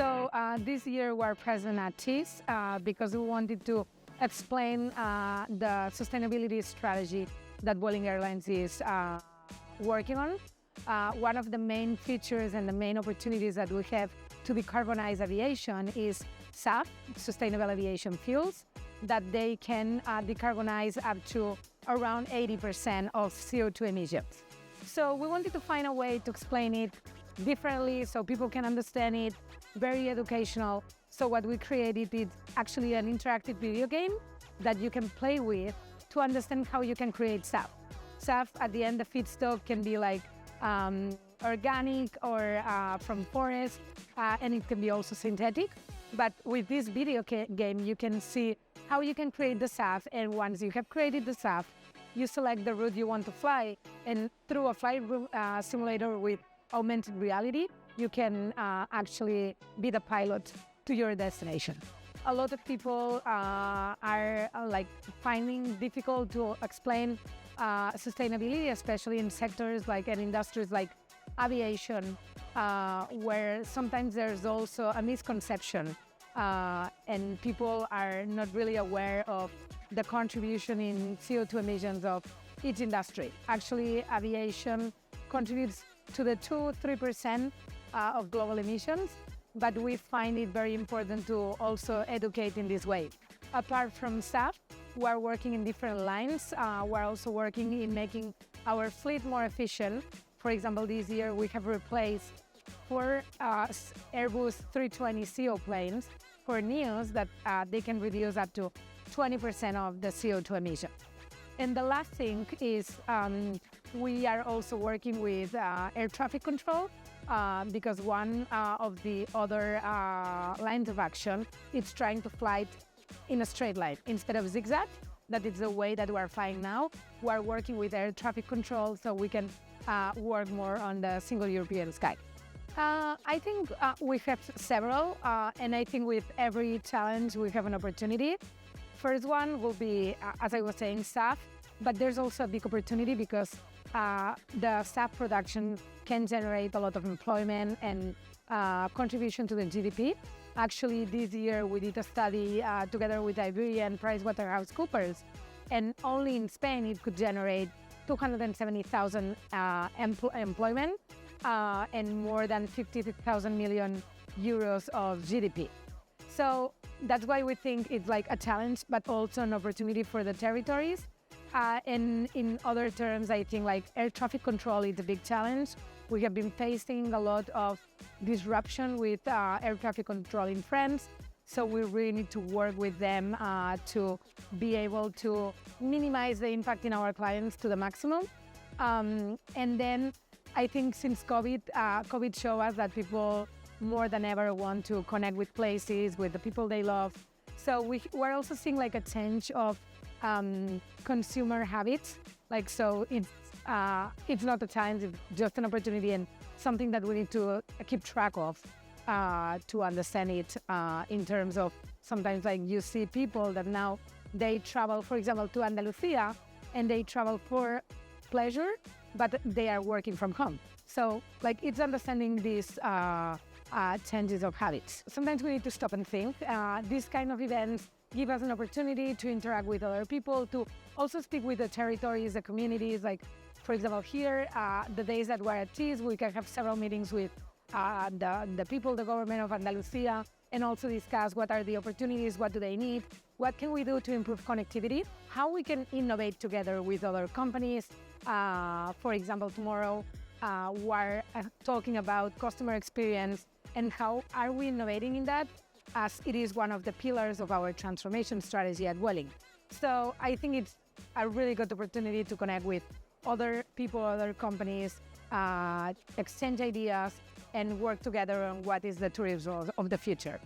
So this year we're present at TIS because we wanted to explain the sustainability strategy that Vueling Airlines is working on. One of the main features and the main opportunities that we have to decarbonize aviation is SAF, Sustainable Aviation Fuels, that they can decarbonize up to around 80% of CO2 emissions. So we wanted to find a way to explain it differently so people can understand it, very educational. So what we created is actually an interactive video game that you can play with to understand how you can create SAF. SAF, at the end, the feedstock can be like organic or from forest, and it can be also synthetic. But with this video game, you can see how you can create the SAF, and once you have created the SAF, you select the route you want to fly, and through a flight simulator with augmented reality, you can actually be the pilot to your destination. A lot of people are like finding difficult to explain sustainability, especially in sectors like and industries like aviation, where sometimes there's also a misconception and people are not really aware of the contribution in CO2 emissions of each industry. Actually, aviation contributes to the 2-3% of global emissions, but we find it very important to also educate in this way. Apart from SAF, we're working in different lines. We're also working in making our fleet more efficient. For example, this year we have replaced 4 Airbus 320ceo planes for NEOs that they can reduce up to 20% of the CO2 emission. And the last thing is we are also working with air traffic control because one of the other lines of action is trying to fly in a straight line instead of zigzag. That is the way that we're flying now. We're working with air traffic control so we can work more on the single European sky. I think we have several, and I think with every challenge we have an opportunity. First one will be, as I was saying, SAF, but there's also a big opportunity because the SAF production can generate a lot of employment and contribution to the GDP. Actually, this year we did a study together with Iberia and PricewaterhouseCoopers, and only in Spain it could generate 270,000 employment and more than 50,000 million euros of GDP. So that's why we think it's like a challenge, but also an opportunity for the territories. And in other terms, I think like air traffic control is a big challenge. We have been facing a lot of disruption with air traffic control in France. So we really need to work with them to be able to minimize the impact in our clients to the maximum. And then I think since COVID showed us that people more than ever want to connect with places, with the people they love. So we're also seeing like a change of consumer habits. Like, so it's not a challenge, it's just an opportunity and something that we need to keep track of to understand it in terms of sometimes like you see people that now they travel, for example, to Andalusia and they travel for pleasure, but they are working from home. So like it's understanding these changes of habits. Sometimes we need to stop and think. These kind of events give us an opportunity to interact with other people, to also speak with the territories, the communities. Like, for example, here, the days that we're at TIS, we can have several meetings with the people, the government of Andalusia, and also discuss what are the opportunities, what do they need, what can we do to improve connectivity, how we can innovate together with other companies. For example, tomorrow, we're talking about customer experience and how are we innovating in that, as it is one of the pillars of our transformation strategy at Vueling. So I think it's a really good opportunity to connect with other people, other companies, exchange ideas, and work together on what is the tourism of the future.